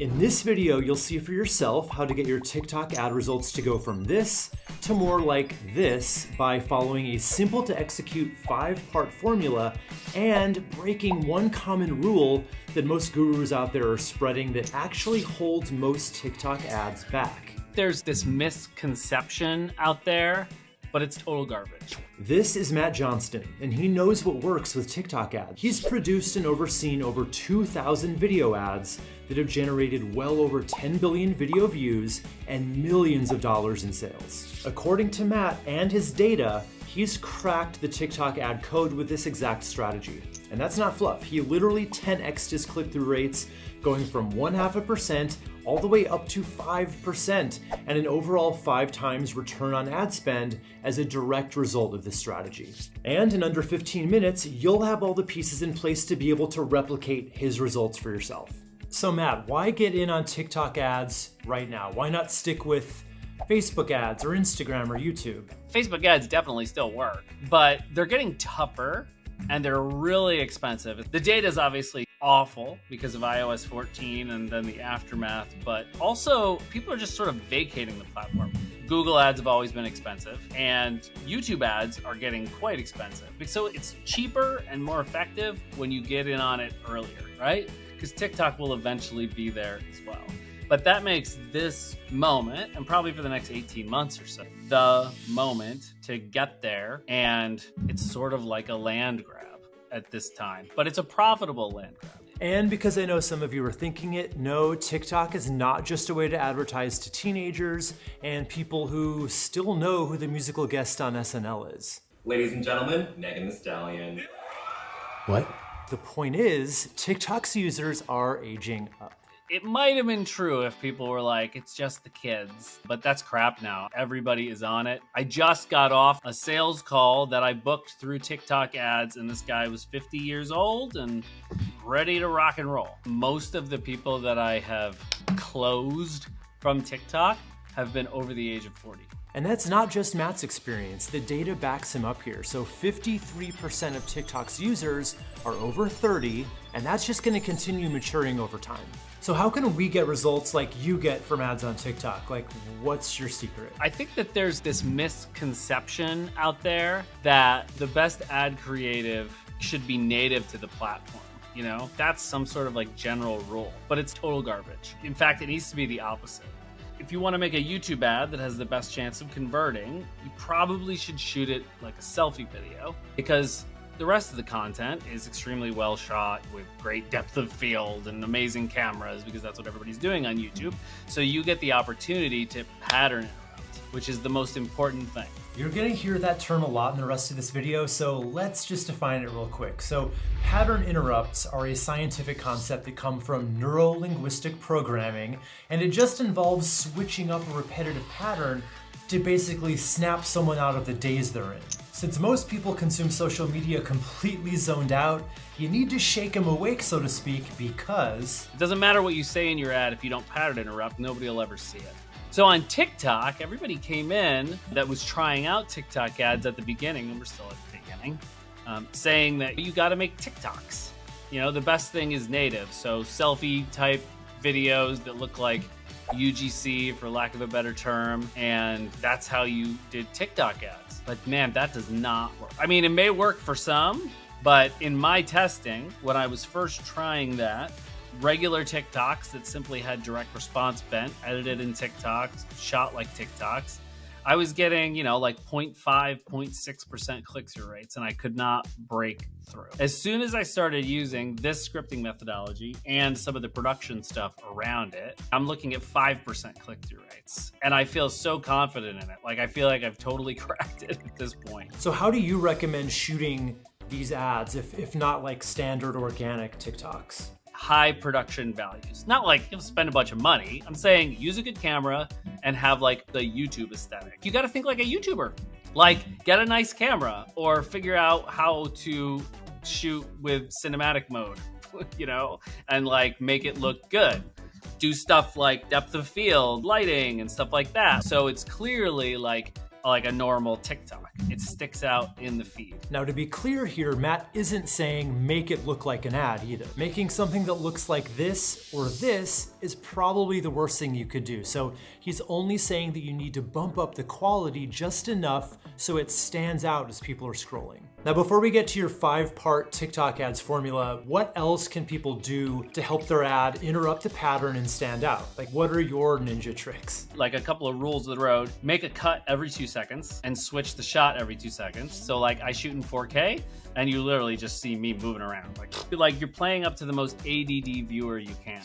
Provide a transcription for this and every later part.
In this video, you'll see for yourself how to get your TikTok ad results to go from this to more like this by following a simple to execute 5-part formula and breaking one common rule that most gurus out there are spreading that actually holds most TikTok ads back. There's this misconception out there, but it's total garbage. This is Matt Johnston, and he knows what works with TikTok ads. He's produced and overseen over 2,000 video ads that have generated well over 10 billion video views and millions of dollars in sales. According to Matt and his data, he's cracked the TikTok ad code with this exact strategy. And that's not fluff. He literally 10x'd his click-through rates, going from 0.5% all the way up to 5%, and an overall 5 times return on ad spend as a direct result of this strategy. And in under 15 minutes, you'll have all the pieces in place to be able to replicate his results for yourself. So Matt, why get in on TikTok ads right now? Why not stick with Facebook ads or Instagram or YouTube? Facebook ads definitely still work, but they're getting tougher and they're really expensive. The data is obviously awful because of iOS 14 and then the aftermath, but also people are just sort of vacating the platform. Google ads have always been expensive and YouTube ads are getting quite expensive. So it's cheaper and more effective when you get in on it earlier, right? Because TikTok will eventually be there as well. But that makes this moment, and probably for the next 18 months or so, the moment to get there. And it's sort of like a land grab at this time, but it's a profitable land grab. And because I know some of you are thinking it, no, TikTok is not just a way to advertise to teenagers and people who still know who the musical guest on SNL is. Ladies and gentlemen, Megan Thee Stallion. What? The point is, TikTok's users are aging up. It might have been true if people were like, it's just the kids, but that's crap now. Everybody is on it. I just got off a sales call that I booked through TikTok ads, and this guy was 50 years old and ready to rock and roll. Most of the people that I have closed from TikTok have been over the age of 40. And that's not just Matt's experience. The data backs him up here. So 53% of TikTok's users are over 30, and that's just going to continue maturing over time. So how can we get results like you get from ads on TikTok? Like, what's your secret? I think that there's this misconception out there that the best ad creative should be native to the platform. You know, that's some sort of like general rule, but it's total garbage. In fact, it needs to be the opposite. If you want to make a YouTube ad that has the best chance of converting, you probably should shoot it like a selfie video, because the rest of the content is extremely well shot with great depth of field and amazing cameras, because that's what everybody's doing on YouTube. So you get the opportunity to pattern interrupt, which is the most important thing. You're gonna hear that term a lot in the rest of this video, so let's just define it real quick. So pattern interrupts are a scientific concept that come from neuro-linguistic programming, and it just involves switching up a repetitive pattern to basically snap someone out of the daze they're in. Since most people consume social media completely zoned out, you need to shake them awake, so to speak, because it doesn't matter what you say in your ad. If you don't pattern interrupt, nobody will ever see it. So on TikTok, everybody came in that was trying out TikTok ads at the beginning, and we're still at the beginning, saying that you got to make TikToks. You know, the best thing is native. So selfie type videos that look like UGC, for lack of a better term, and that's how you did TikTok ads. But man, that does not work. I mean, it may work for some, but in my testing, when I was first trying that, regular TikToks that simply had direct response bent, edited in TikToks, shot like TikToks, I was getting, you know, like 0.5, 0.6% click-through rates, and I could not break through. As soon as I started using this scripting methodology and some of the production stuff around it, I'm looking at 5% click-through rates. And I feel so confident in it. Like, I feel like I've totally cracked it at this point. So how do you recommend shooting these ads, if not like standard organic TikToks? High production values. Not like you'll spend a bunch of money. I'm saying use a good camera and have like the YouTube aesthetic. You got to think like a YouTuber. Like, get a nice camera or figure out how to shoot with cinematic mode, you know, and like make it look good. Do stuff like depth of field, lighting, and stuff like that. So it's clearly like like a normal TikTok. It sticks out in the feed. Now, to be clear here, Matt isn't saying make it look like an ad either. Making something that looks like this or this is probably the worst thing you could do. So he's only saying that you need to bump up the quality just enough so it stands out as people are scrolling. Now, before we get to your 5-part TikTok ads formula, what else can people do to help their ad interrupt the pattern and stand out? Like, what are your ninja tricks? Like a couple of rules of the road: make a cut every 2 seconds and switch the shot every 2 seconds. So like I shoot in 4K and you literally just see me moving around. Like you're playing up to the most ADD viewer you can.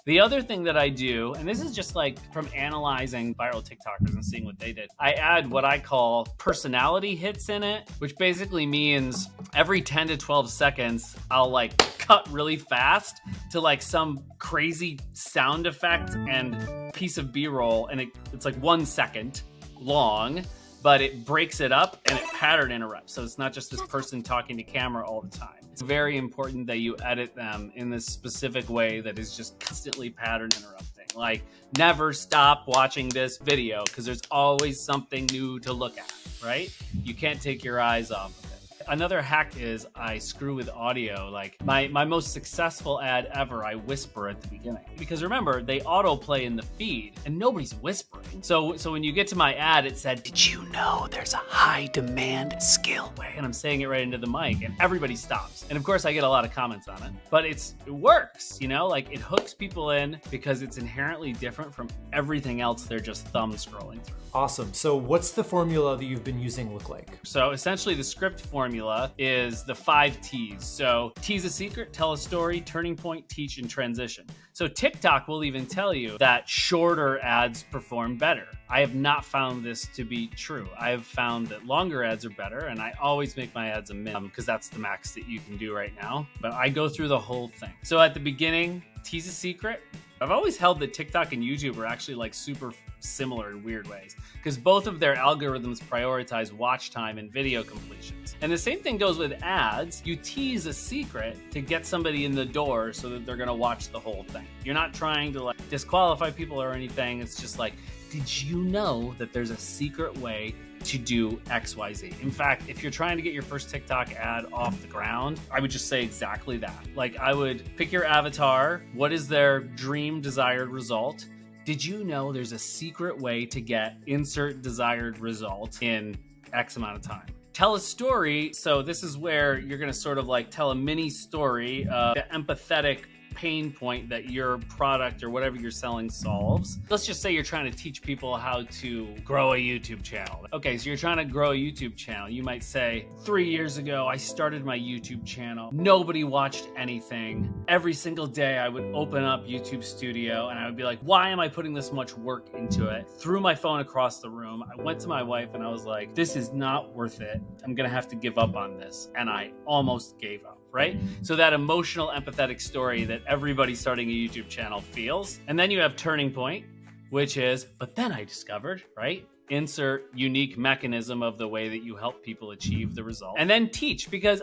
The other thing that I do, and this is just like from analyzing viral TikTokers and seeing what they did, I add what I call personality hits in it, which basically means every 10 to 12 seconds, I'll like cut really fast to like some crazy sound effect and piece of B-roll, and it's like 1 second long, but it breaks it up and it pattern interrupts. So it's not just this person talking to camera all the time. It's very important that you edit them in this specific way that is just constantly pattern interrupting. Like, never stop watching this video because there's always something new to look at, right? You can't take your eyes off of it. Another hack is I screw with audio. Like my most successful ad ever, I whisper at the beginning. Because remember, they autoplay in the feed and nobody's whispering. So when you get to my ad, it said, "Did you know there's a high demand skill?" And I'm saying it right into the mic and everybody stops. And of course I get a lot of comments on it, but it works, you know, like it hooks people in because it's inherently different from everything else they're just thumb scrolling through. Awesome. So what's the formula that you've been using look like? So essentially the script formula is the 5 T's. So tease a secret, tell a story, turning point, teach, and transition. So TikTok will even tell you that shorter ads perform better. I have not found this to be true. I have found that longer ads are better, and I always make my ads a minimum because that's the max that you can do right now. But I go through the whole thing. So at the beginning, tease a secret. I've always held that TikTok and YouTube are actually like super similar in weird ways because both of their algorithms prioritize watch time and video completions. And the same thing goes with ads. You tease a secret to get somebody in the door so that they're going to watch the whole thing. You're not trying to like disqualify people or anything. It's just like, did you know that there's a secret way to do XYZ? In fact, if you're trying to get your first TikTok ad off the ground, I would just say exactly that. Like I would pick your avatar. What is their dream desired result? Did you know there's a secret way to get insert desired result in X amount of time? Tell a story. So this is where you're going to sort of like tell a mini story, the empathetic pain point that your product or whatever you're selling solves. Let's just say you're trying to teach people how to grow a YouTube channel. Okay, so you're trying to grow a YouTube channel. You might say, 3 years ago, I started my YouTube channel. Nobody watched anything. Every single day I would open up YouTube Studio and I would be like, why am I putting this much work into it? Threw my phone across the room. I went to my wife and I was like, this is not worth it. I'm gonna have to give up on this. And I almost gave up. Right? So that emotional, empathetic story that everybody starting a YouTube channel feels. And then you have turning point, which is, but then I discovered, right? Insert unique mechanism of the way that you help people achieve the result. And then teach, because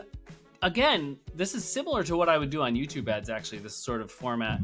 again, this is similar to what I would do on YouTube ads, actually, this sort of format.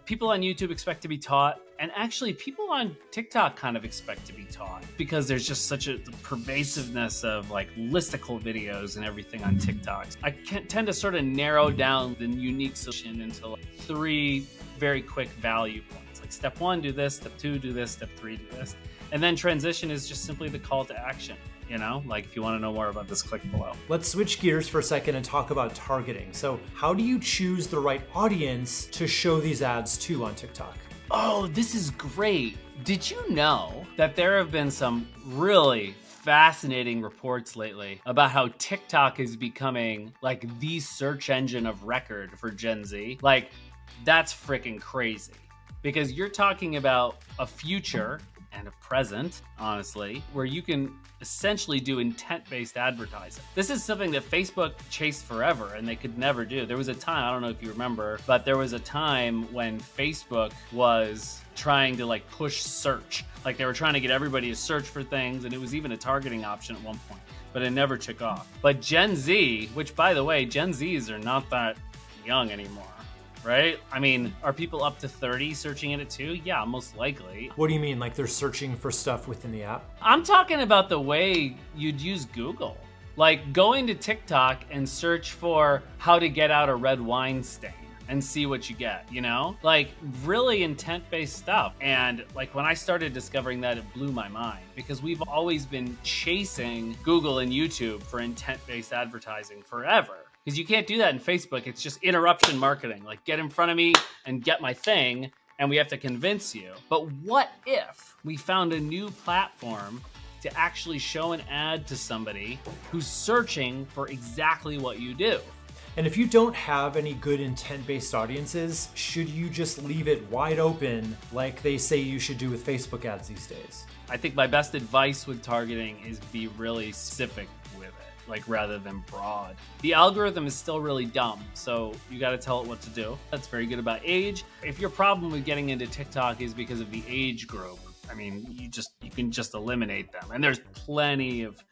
People on YouTube expect to be taught, and actually people on TikTok kind of expect to be taught because there's just such a pervasiveness of like listicle videos and everything on TikTok. I tend to sort of narrow down the unique solution into like 3 very quick value points. Like step 1, do this, step 2, do this, step 3, do this. And then transition is just simply the call to action. You know, like if you want to know more about this, click below. Let's switch gears for a second and talk about targeting. So how do you choose the right audience to show these ads to on TikTok? Oh, this is great. Did you know that there have been some really fascinating reports lately about how TikTok is becoming like the search engine of record for Gen Z? Like, that's freaking crazy because you're talking about a future and a present, honestly, where you can essentially do intent-based advertising. This is something that Facebook chased forever and they could never do. There was a time, I don't know if you remember, but there was a time when Facebook was trying to like push search. Like they were trying to get everybody to search for things, and it was even a targeting option at one point, but it never took off. But Gen Z, which by the way, Gen Zs are not that young anymore. right? I mean, are people up to 30 searching in it too? Yeah, most likely. What do you mean? Like they're searching for stuff within the app? I'm talking about the way you'd use Google. Like going to TikTok and search for how to get out a red wine stain and see what you get, you know? Like really intent-based stuff. And like when I started discovering that, it blew my mind because we've always been chasing Google and YouTube for intent-based advertising forever. Because you can't do that in Facebook. It's just interruption marketing. Like get in front of me and get my thing, and we have to convince you. But what if we found a new platform to actually show an ad to somebody who's searching for exactly what you do? And if you don't have any good intent-based audiences, should you just leave it wide open like they say you should do with Facebook ads these days? I think my best advice with targeting is be really specific with it, like rather than broad. The algorithm is still really dumb, so you got to tell it what to do. That's very good about age. If your problem with getting into TikTok is because of the age group, I mean, you can just eliminate them. And there's plenty of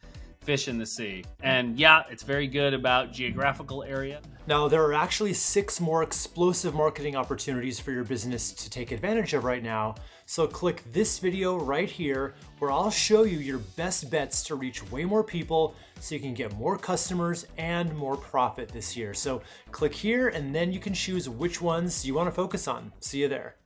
fish in the sea. And yeah, it's very good about geographical area. Now, there are actually 6 more explosive marketing opportunities for your business to take advantage of right now. So click this video right here where I'll show you your best bets to reach way more people so you can get more customers and more profit this year. So click here and then you can choose which ones you want to focus on. See you there.